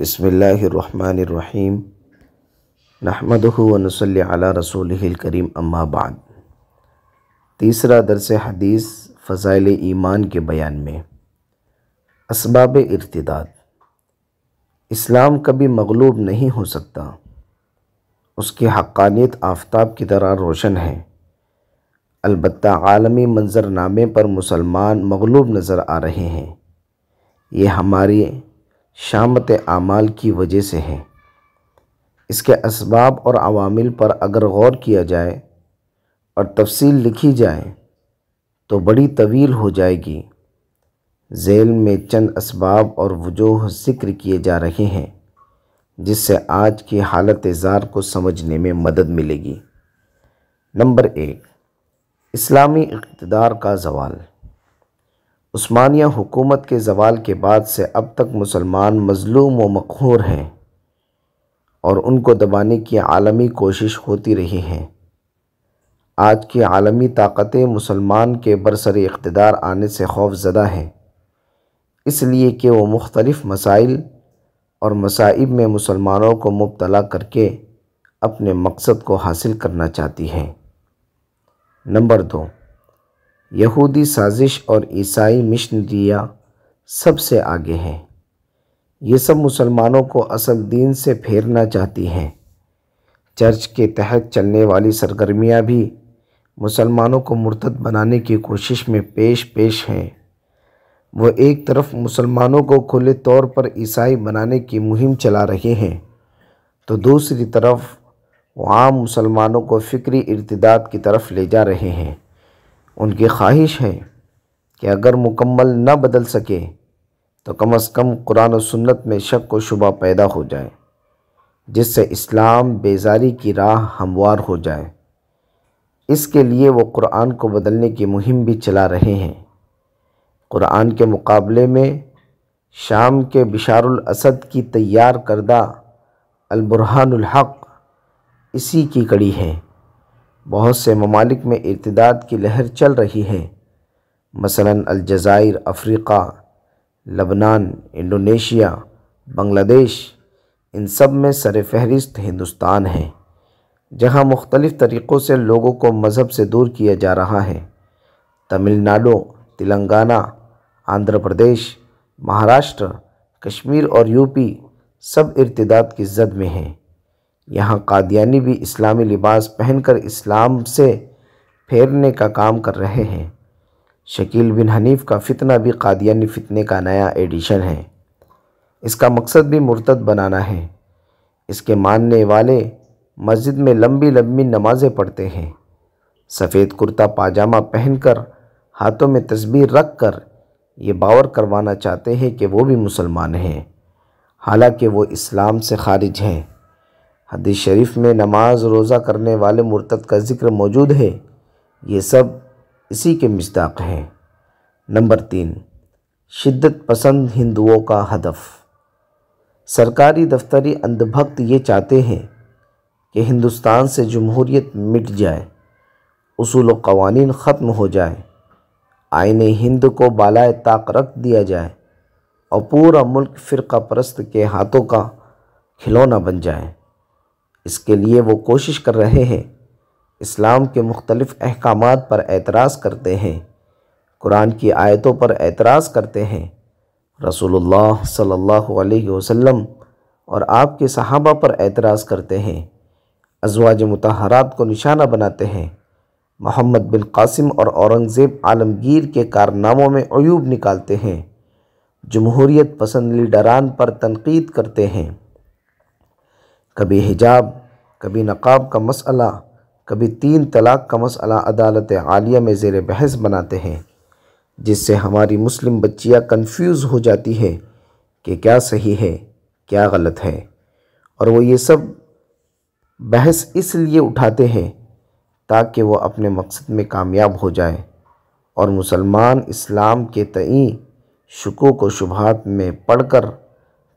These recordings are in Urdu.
بسم اللہ الرحمن الرحیم نحمدہ ونصلی علی رسولہ الکریم اما بعد۔ تیسرا درس حدیث فضائل ایمان کے بیان میں اسباب ارتداد۔ اسلام کبھی مغلوب نہیں ہو سکتا، اس کی حقانیت آفتاب کی طرح روشن ہے۔ البتہ عالمی منظرنامے پر مسلمان مغلوب نظر آ رہے ہیں، یہ ہماری شامت اعمال کی وجہ سے ہے۔ اس کے اسباب اور عوامل پر اگر غور کیا جائے اور تفصیل لکھی جائے تو بڑی طویل ہو جائے گی۔ ذیل میں چند اسباب اور وجوہ ذکر کیے جا رہے ہیں جس سے آج کی حالت زار کو سمجھنے میں مدد ملے گی۔ نمبر 1، اسلامی اقتدار کا زوال۔ عثمانیہ حکومت کے زوال کے بعد سے اب تک مسلمان مظلوم و مقہور ہیں اور ان کو دبانے کی عالمی کوشش ہوتی رہی ہے۔ آج کی عالمی طاقتیں مسلمان کے برسر اقتدار آنے سے خوف زدہ ہیں، اس لیے کہ وہ مختلف مسائل اور مصائب میں مسلمانوں کو مبتلا کر کے اپنے مقصد کو حاصل کرنا چاہتی ہیں۔ نمبر 2، یہودی سازش اور عیسائی مشنریاں سب سے آگے ہیں۔ یہ سب مسلمانوں کو اصل دین سے پھیرنا چاہتی ہیں۔ چرچ کے تحت چلنے والی سرگرمیاں بھی مسلمانوں کو مرتد بنانے کی کوشش میں پیش ہیں۔ وہ ایک طرف مسلمانوں کو کھلے طور پر عیسائی بنانے کی مہم چلا رہے ہیں تو دوسری طرف وہ عام مسلمانوں کو فکری ارتداد کی طرف لے جا رہے ہیں۔ ان کی خواہش ہے کہ اگر مکمل نہ بدل سکے تو کم از کم قرآن و سنت میں شک و شبہ پیدا ہو جائے، جس سے اسلام بیزاری کی راہ ہموار ہو جائے۔ اس کے لیے وہ قرآن کو بدلنے کی مہم بھی چلا رہے ہیں۔ قرآن کے مقابلے میں شام کے بشار الاسد کی تیار کردہ البرہان الحق اسی کی کڑی ہے۔ بہت سے ممالک میں ارتداد کی لہر چل رہی ہے، مثلاً الجزائر، افریقہ، لبنان، انڈونیشیا، بنگلہ دیش۔ ان سب میں سر فہرست ہندوستان ہے، جہاں مختلف طریقوں سے لوگوں کو مذہب سے دور کیا جا رہا ہے۔ تمل ناڈو، تلنگانہ، آندھرا پردیش، مہاراشٹر، کشمیر اور یوپی سب ارتداد کی زد میں ہیں۔ یہاں قادیانی بھی اسلامی لباس پہن کر اسلام سے پھیرنے کا کام کر رہے ہیں۔ شکیل بن حنیف کا فتنہ بھی قادیانی فتنے کا نیا ایڈیشن ہے۔ اس کا مقصد بھی مرتد بنانا ہے۔ اس کے ماننے والے مسجد میں لمبی لمبی نمازیں پڑھتے ہیں، سفید کرتا پاجامہ پہن کر، ہاتھوں میں تسبیح رکھ کر یہ باور کروانا چاہتے ہیں کہ وہ بھی مسلمان ہیں، حالانکہ وہ اسلام سے خارج ہیں۔ حدیث شریف میں نماز روزہ کرنے والے مرتد کا ذکر موجود ہے۔ یہ سب اسی کے مصداق ہیں۔ نمبر 3، شدت پسند ہندوؤں کا ہدف۔ سرکاری دفتری اندھ بھکت یہ چاہتے ہیں کہ ہندوستان سے جمہوریت مٹ جائے، اصول و قوانین ختم ہو جائے، آئین ہند کو بالائے طاق رکھ دیا جائے اور پورا ملک فرقہ پرست کے ہاتھوں کا کھلونا بن جائے۔ اس کے لیے وہ کوشش کر رہے ہیں، اسلام کے مختلف احکامات پر اعتراض کرتے ہیں، قرآن کی آیتوں پر اعتراض کرتے ہیں، رسول اللہ صلی اللہ علیہ وسلم اور آپ کے صحابہ پر اعتراض کرتے ہیں، ازواج مطہرات کو نشانہ بناتے ہیں، محمد بن قاسم اور اورنگزیب عالمگیر کے کارناموں میں عیوب نکالتے ہیں، جمہوریت پسند لیڈران پر تنقید کرتے ہیں۔ کبھی حجاب، کبھی نقاب کا مسئلہ، کبھی 3 طلاق کا مسئلہ عدالت عالیہ میں زیر بحث بناتے ہیں، جس سے ہماری مسلم بچیاں کنفیوز ہو جاتی ہے کہ کیا صحیح ہے کیا غلط ہے، اور وہ یہ سب بحث اس لیے اٹھاتے ہیں تاکہ وہ اپنے مقصد میں کامیاب ہو جائے اور مسلمان اسلام کے تئیں شکوک و شبہات میں پڑھ کر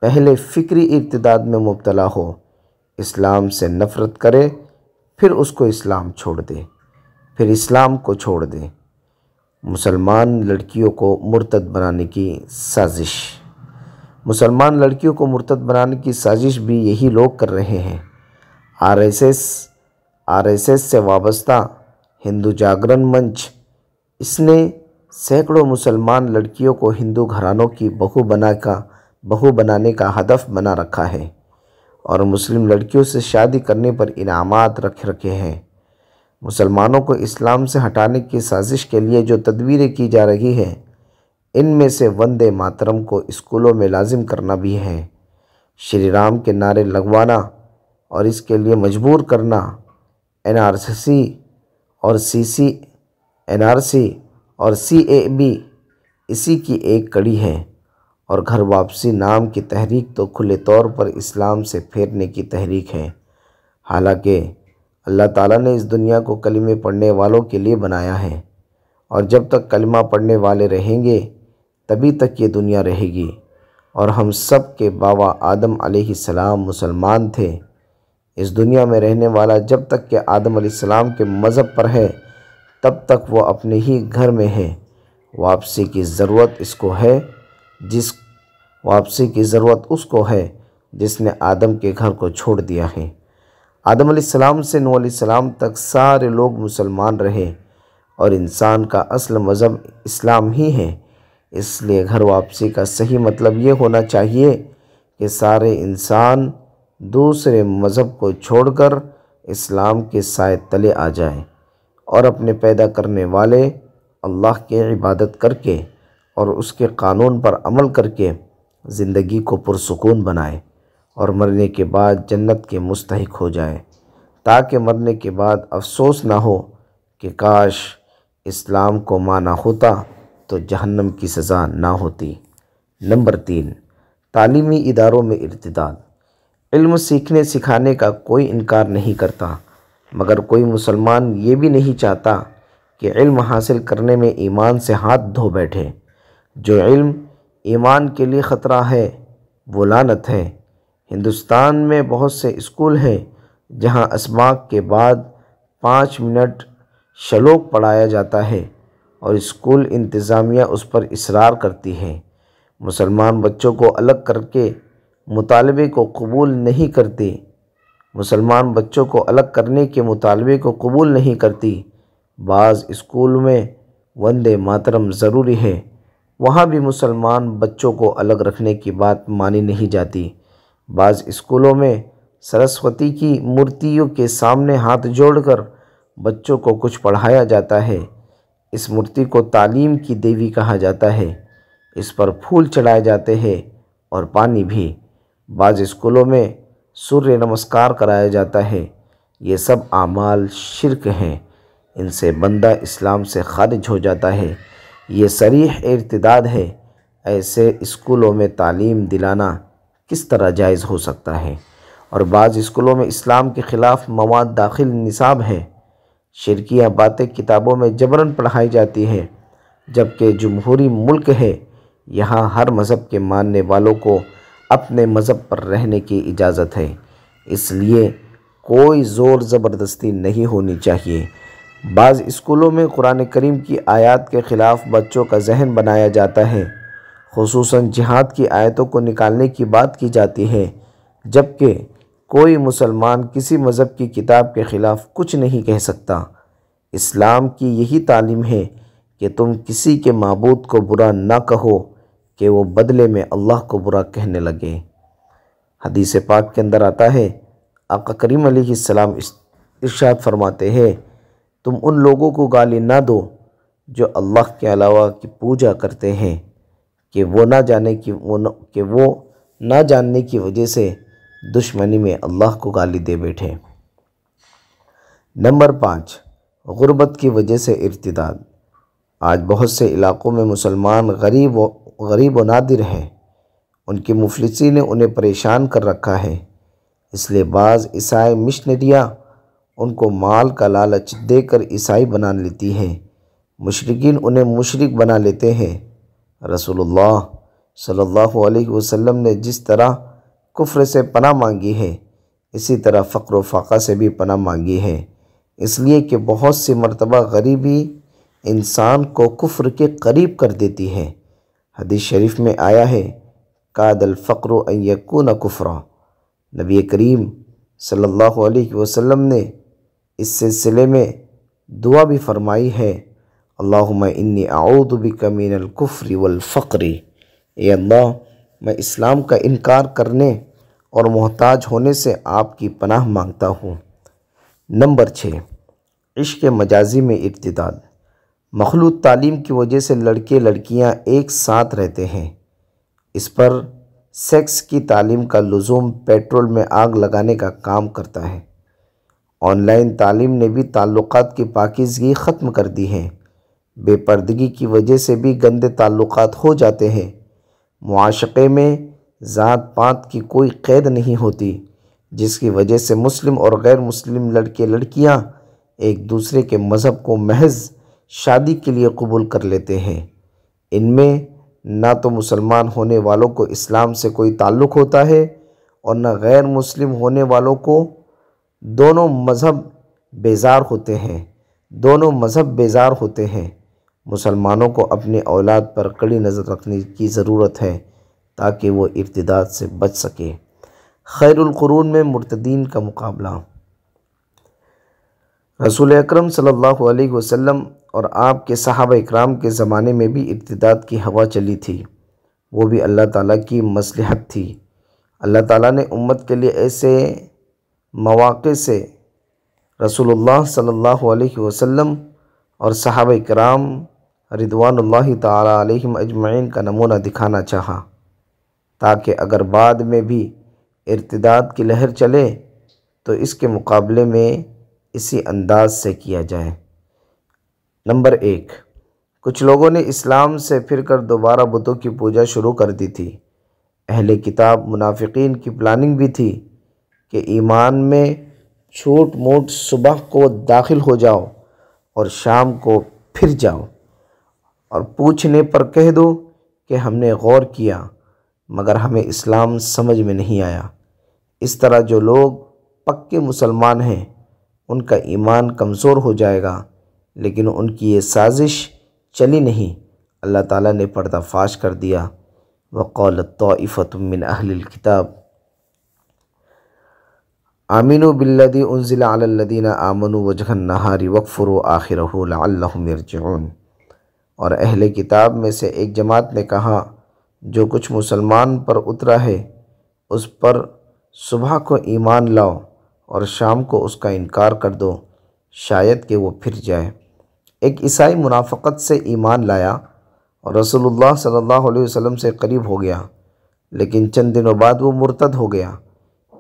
پہلے فکری ارتداد میں مبتلا ہو، اسلام سے نفرت کرے، پھر اس کو اسلام چھوڑ دے، پھر اسلام کو چھوڑ دے۔ مسلمان لڑکیوں کو مرتد بنانے کی سازش۔ مسلمان لڑکیوں کو مرتد بنانے کی سازش بھی یہی لوگ کر رہے ہیں۔ آر ایس ایس سے وابستہ ہندو جاگرن منچ، اس نے سینکڑوں مسلمان لڑکیوں کو ہندو گھرانوں کی بہو بنانے کا ہدف بنا رکھا ہے اور مسلم لڑکیوں سے شادی کرنے پر انعامات رکھ رکھے ہیں۔ مسلمانوں کو اسلام سے ہٹانے کی سازش کے لیے جو تدبیریں کی جا رہی ہیں، ان میں سے وندے ماترم کو اسکولوں میں لازم کرنا بھی ہے، شری رام کے نعرے لگوانا اور اس کے لیے مجبور کرنا NRC اور CAB اسی کی ایک کڑی ہے، اور گھر واپسی نام کی تحریک تو کھلے طور پر اسلام سے پھیرنے کی تحریک ہے۔ حالانکہ اللہ تعالیٰ نے اس دنیا کو کلمے پڑھنے والوں کے لیے بنایا ہے، اور جب تک کلمہ پڑھنے والے رہیں گے تبھی تک یہ دنیا رہے گی، اور ہم سب کے بابا آدم علیہ السلام مسلمان تھے۔ اس دنیا میں رہنے والا جب تک کہ آدم علیہ السلام کے مذہب پر ہے تب تک وہ اپنے ہی گھر میں ہے۔ واپسی کی ضرورت اس کو ہے جس نے آدم کے گھر کو چھوڑ دیا ہے۔ آدم علیہ السلام سے نوح علیہ السلام تک سارے لوگ مسلمان رہے، اور انسان کا اصل مذہب اسلام ہی ہے۔ اس لیے گھر واپسی کا صحیح مطلب یہ ہونا چاہیے کہ سارے انسان دوسرے مذہب کو چھوڑ کر اسلام کے سائے تلے آ جائیں، اور اپنے پیدا کرنے والے اللہ کی عبادت کر کے اور اس کے قانون پر عمل کر کے زندگی کو پرسکون بنائے، اور مرنے کے بعد جنت کے مستحق ہو جائے، تاکہ مرنے کے بعد افسوس نہ ہو کہ کاش اسلام کو مانا ہوتا تو جہنم کی سزا نہ ہوتی۔ نمبر 3، تعلیمی اداروں میں ارتداد۔ علم سیکھنے سکھانے کا کوئی انکار نہیں کرتا، مگر کوئی مسلمان یہ بھی نہیں چاہتا کہ علم حاصل کرنے میں ایمان سے ہاتھ دھو بیٹھے۔ جو علم ایمان کے لیے خطرہ ہے وہ لعنت ہے۔ ہندوستان میں بہت سے اسکول ہیں جہاں اسماء کے بعد 5 منٹ شلوک پڑھایا جاتا ہے، اور اسکول انتظامیہ اس پر اصرار کرتی ہے۔ مسلمان بچوں کو الگ کر کے مطالبے کو قبول نہیں کرتی۔ بعض اسکول میں وندے ماترم ضروری ہے، وہاں بھی مسلمان بچوں کو الگ رکھنے کی بات مانی نہیں جاتی۔ بعض اسکولوں میں سرسوتی کی مورتیوں کے سامنے ہاتھ جوڑ کر بچوں کو کچھ پڑھایا جاتا ہے۔ اس مورتی کو تعلیم کی دیوی کہا جاتا ہے، اس پر پھول چڑھائے جاتے ہیں اور پانی بھی۔ بعض اسکولوں میں سوریہ نمسکار کرایا جاتا ہے۔ یہ سب اعمال شرک ہیں، ان سے بندہ اسلام سے خارج ہو جاتا ہے۔ یہ صریح ارتداد ہے۔ ایسے اسکولوں میں تعلیم دلانا کس طرح جائز ہو سکتا ہے؟ اور بعض اسکولوں میں اسلام کے خلاف مواد داخل نصاب ہے۔ شرکیہ باتیں کتابوں میں جبراً پڑھائی جاتی ہیں، جبکہ جمہوری ملک ہے، یہاں ہر مذہب کے ماننے والوں کو اپنے مذہب پر رہنے کی اجازت ہے، اس لیے کوئی زور زبردستی نہیں ہونی چاہیے۔ بعض اسکولوں میں قرآن کریم کی آیات کے خلاف بچوں کا ذہن بنایا جاتا ہے، خصوصاً جہاد کی آیتوں کو نکالنے کی بات کی جاتی ہے، جبکہ کوئی مسلمان کسی مذہب کی کتاب کے خلاف کچھ نہیں کہہ سکتا۔ اسلام کی یہی تعلیم ہے کہ تم کسی کے معبود کو برا نہ کہو کہ وہ بدلے میں اللہ کو برا کہنے لگے۔ حدیث پاک کے اندر آتا ہے، آقا کریم علیہ السلام ارشاد فرماتے ہیں، تم ان لوگوں کو گالی نہ دو جو اللہ کے علاوہ کی پوجا کرتے ہیں کہ وہ نہ جاننے کی وجہ سے دشمنی میں اللہ کو گالی دے بیٹھے۔ نمبر 5، غربت کی وجہ سے ارتداد۔ آج بہت سے علاقوں میں مسلمان غریب و نادر ہیں، ان کی مفلسی نے انہیں پریشان کر رکھا ہے، اس لیے بعض عیسائی مشنریاں ان کو مال کا لالچ دے کر عیسائی بنا لیتی ہیں، مشرکین انہیں مشرک بنا لیتے ہیں۔ رسول اللہ صلی اللہ علیہ وسلم نے جس طرح کفر سے پناہ مانگی ہے، اسی طرح فقر و فاقہ سے بھی پناہ مانگی ہے، اس لیے کہ بہت سی مرتبہ غریبی انسان کو کفر کے قریب کر دیتی ہے۔ حدیث شریف میں آیا ہے کاد الفقر ان یکون کفرا۔ نبی کریم صلی اللہ علیہ وسلم نے اس سلسلے میں دعا بھی فرمائی ہے، اللہم انی اعوذ بک من الکفر والفقر۔ اے اللہ، میں اسلام کا انکار کرنے اور محتاج ہونے سے آپ کی پناہ مانگتا ہوں۔ نمبر 6، عشق مجازی میں ارتداد۔ مخلوط تعلیم کی وجہ سے لڑکے لڑکیاں ایک ساتھ رہتے ہیں۔ اس پر سیکس کی تعلیم کا لزوم پیٹرول میں آگ لگانے کا کام کرتا ہے۔ آن لائن تعلیم نے بھی تعلقات کی پاکیزگی ختم کر دی ہے۔ بے پردگی کی وجہ سے بھی گندے تعلقات ہو جاتے ہیں۔ معاشقے میں ذات پات کی کوئی قید نہیں ہوتی، جس کی وجہ سے مسلم اور غیر مسلم لڑکے لڑکیاں ایک دوسرے کے مذہب کو محض شادی کے لیے قبول کر لیتے ہیں۔ ان میں نہ تو مسلمان ہونے والوں کو اسلام سے کوئی تعلق ہوتا ہے اور نہ غیر مسلم ہونے والوں کو۔ دونوں مذہب بیزار ہوتے ہیں۔ مسلمانوں کو اپنی اولاد پر کڑی نظر رکھنے کی ضرورت ہے تاکہ وہ ارتداد سے بچ سکے۔ خیر القرون میں مرتدین کا مقابلہ۔ رسول اکرم صلی اللہ علیہ وسلم اور آپ کے صحابہ اکرام کے زمانے میں بھی ارتداد کی ہوا چلی تھی۔ وہ بھی اللہ تعالیٰ کی مصلحت تھی۔ اللہ تعالیٰ نے امت کے لیے ایسے مواقع سے رسول اللہ صلی اللہ علیہ وسلم اور صحابہ اکرام رضوان اللہ تعالیٰ علیہم اجمعین کا نمونہ دکھانا چاہا، تاکہ اگر بعد میں بھی ارتداد کی لہر چلے تو اس کے مقابلے میں اسی انداز سے کیا جائے۔ نمبر 1، کچھ لوگوں نے اسلام سے پھر کر دوبارہ بتوں کی پوجا شروع کر دی تھی۔ اہل کتاب منافقین کی پلاننگ بھی تھی کہ ایمان میں چھوٹ موٹ صبح کو داخل ہو جاؤ اور شام کو پھر جاؤ، اور پوچھنے پر کہہ دو کہ ہم نے غور کیا مگر ہمیں اسلام سمجھ میں نہیں آیا۔ اس طرح جو لوگ پکے مسلمان ہیں ان کا ایمان کمزور ہو جائے گا، لیکن ان کی یہ سازش چلی نہیں۔ اللہ تعالیٰ نے پردہ فاش کر دیا، وقالت طائفۃ من اہل الکتاب آمنوا بالذی انزل علی الذین آمنوا وجہ النہار واکفروا آخرہ لعلہم یرجعون۔ اور اہل کتاب میں سے ایک جماعت نے کہا، جو کچھ مسلمان پر اترا ہے اس پر صبح کو ایمان لاؤ اور شام کو اس کا انکار کر دو، شاید کہ وہ پھر جائے۔ ایک عیسائی منافقت سے ایمان لایا اور رسول اللہ صلی اللہ علیہ وسلم سے قریب ہو گیا، لیکن چند دنوں بعد وہ مرتد ہو گیا،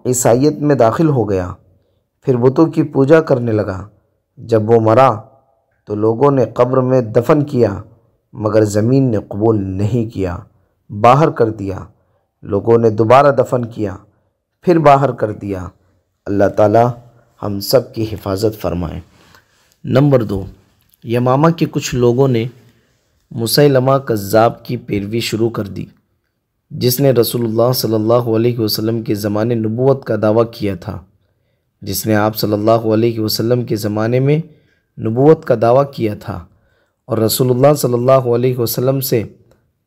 عیسائیت میں داخل ہو گیا، پھر بتوں کی پوجا کرنے لگا۔ جب وہ مرا تو لوگوں نے قبر میں دفن کیا مگر زمین نے قبول نہیں کیا، باہر کر دیا۔ لوگوں نے دوبارہ دفن کیا، پھر باہر کر دیا۔ اللہ تعالی ہم سب کی حفاظت فرمائے۔ نمبر 2، یمامہ کے کچھ لوگوں نے مسیلمہ کذاب کی پیروی شروع کر دی، جس نے رسول اللہ صلی اللہ علیہ وسلم کے زمانے نبوت کا دعویٰ کیا تھا۔ جس نے آپ صلی اللہ علیہ وسلم کے زمانے میں نبوت کا دعویٰ کیا تھا اور رسول اللہ صلی اللہ علیہ وسلم سے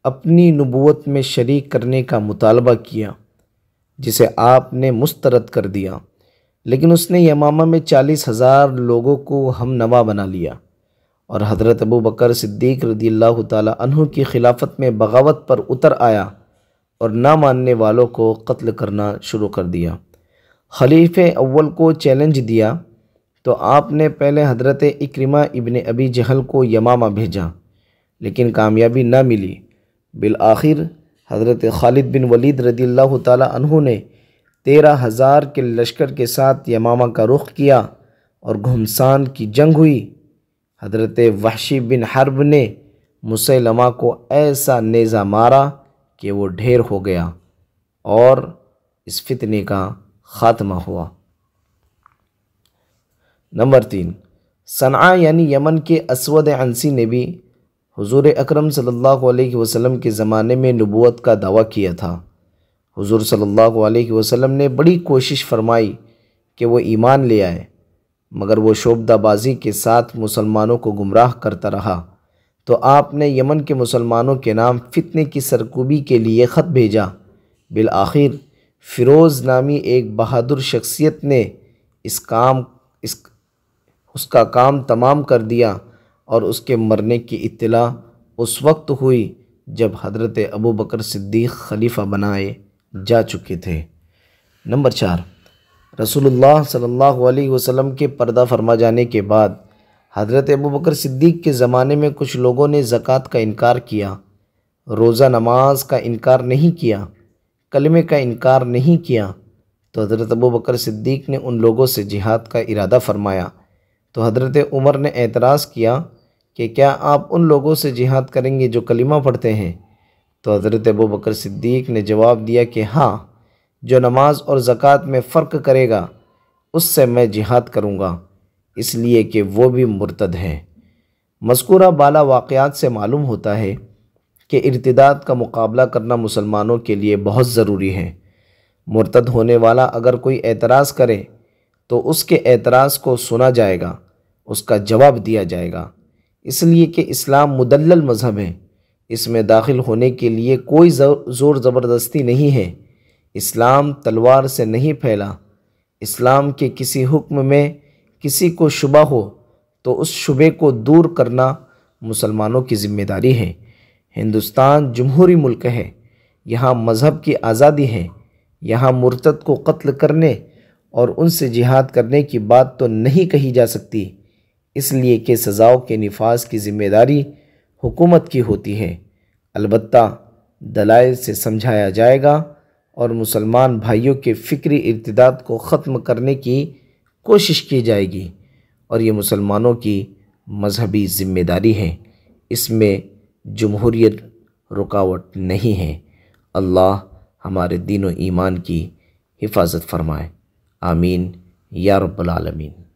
اپنی نبوت میں شریک کرنے کا مطالبہ کیا، جسے آپ نے مسترد کر دیا، لیکن اس نے یمامہ میں 40,000 لوگوں کو ہم نوا بنا لیا اور حضرت ابو بکر صدیق رضی اللہ تعالیٰ عنہ کی خلافت میں بغاوت پر اتر آیا اور نہ ماننے والوں کو قتل کرنا شروع کر دیا۔ خلیفہ اول کو چیلنج دیا تو آپ نے پہلے حضرت اکرمہ ابن ابی جہل کو یمامہ بھیجا، لیکن کامیابی نہ ملی۔ بالآخر حضرت خالد بن ولید رضی اللہ تعالیٰ عنہ نے 13,000 کے لشکر کے ساتھ یمامہ کا رخ کیا اور گھمسان کی جنگ ہوئی۔ حضرت وحشی بن حرب نے مسیلمہ کو ایسا نیزہ مارا کہ وہ ڈھیر ہو گیا اور اس فتنے کا خاتمہ ہوا۔ نمبر 3، صنعاء یعنی یمن کے اسود عنسی نے بھی حضور اکرم صلی اللہ علیہ وسلم کے زمانے میں نبوت کا دعویٰ کیا تھا۔ حضور صلی اللہ علیہ وسلم نے بڑی کوشش فرمائی کہ وہ ایمان لے آئے، مگر وہ شعبدہ بازی کے ساتھ مسلمانوں کو گمراہ کرتا رہا، تو آپ نے یمن کے مسلمانوں کے نام فتنے کی سرکوبی کے لیے خط بھیجا بالآخر فیروز نامی ایک بہادر شخصیت نے اس کا کام تمام کر دیا، اور اس کے مرنے کی اطلاع اس وقت ہوئی جب حضرت ابوبکر صدیق خلیفہ بنائے جا چکے تھے۔ نمبر 4، رسول اللہ صلی اللہ علیہ وسلم کے پردہ فرما جانے کے بعد حضرت ابوبکر صدیق کے زمانے میں کچھ لوگوں نے زکوٰۃ کا انکار کیا، روزہ نماز کا انکار نہیں کیا، کلمے کا انکار نہیں کیا، تو حضرت ابوبکر صدیق نے ان لوگوں سے جہاد کا ارادہ فرمایا۔ تو حضرت عمر نے اعتراض کیا کہ کیا آپ ان لوگوں سے جہاد کریں گے جو کلمہ پڑھتے ہیں؟ تو حضرت ابوبکر صدیق نے جواب دیا کہ ہاں، جو نماز اور زکوٰۃ میں فرق کرے گا اس سے میں جہاد کروں گا، اس لیے کہ وہ بھی مرتد ہیں۔ مذکورہ بالا واقعات سے معلوم ہوتا ہے کہ ارتداد کا مقابلہ کرنا مسلمانوں کے لیے بہت ضروری ہے۔ مرتد ہونے والا اگر کوئی اعتراض کرے تو اس کے اعتراض کو سنا جائے گا، اس کا جواب دیا جائے گا، اس لیے کہ اسلام مدلل مذہب ہے، اس میں داخل ہونے کے لیے کوئی زور زبردستی نہیں ہے۔ اسلام تلوار سے نہیں پھیلا۔ اسلام کے کسی حکم میں کسی کو شبہ ہو تو اس شبے کو دور کرنا مسلمانوں کی ذمہ داری ہے۔ ہندوستان جمہوری ملک ہے، یہاں مذہب کی آزادی ہے، یہاں مرتد کو قتل کرنے اور ان سے جہاد کرنے کی بات تو نہیں کہی جا سکتی، اس لیے کہ سزاؤں کے نفاذ کی ذمہ داری حکومت کی ہوتی ہے۔ البتہ دلائل سے سمجھایا جائے گا اور مسلمان بھائیوں کے فکری ارتداد کو ختم کرنے کی کوشش کی جائے گی، اور یہ مسلمانوں کی مذہبی ذمہ داری ہے، اس میں جمہوریت رکاوٹ نہیں ہے۔ اللہ ہمارے دین و ایمان کی حفاظت فرمائے، آمین یا رب العالمین۔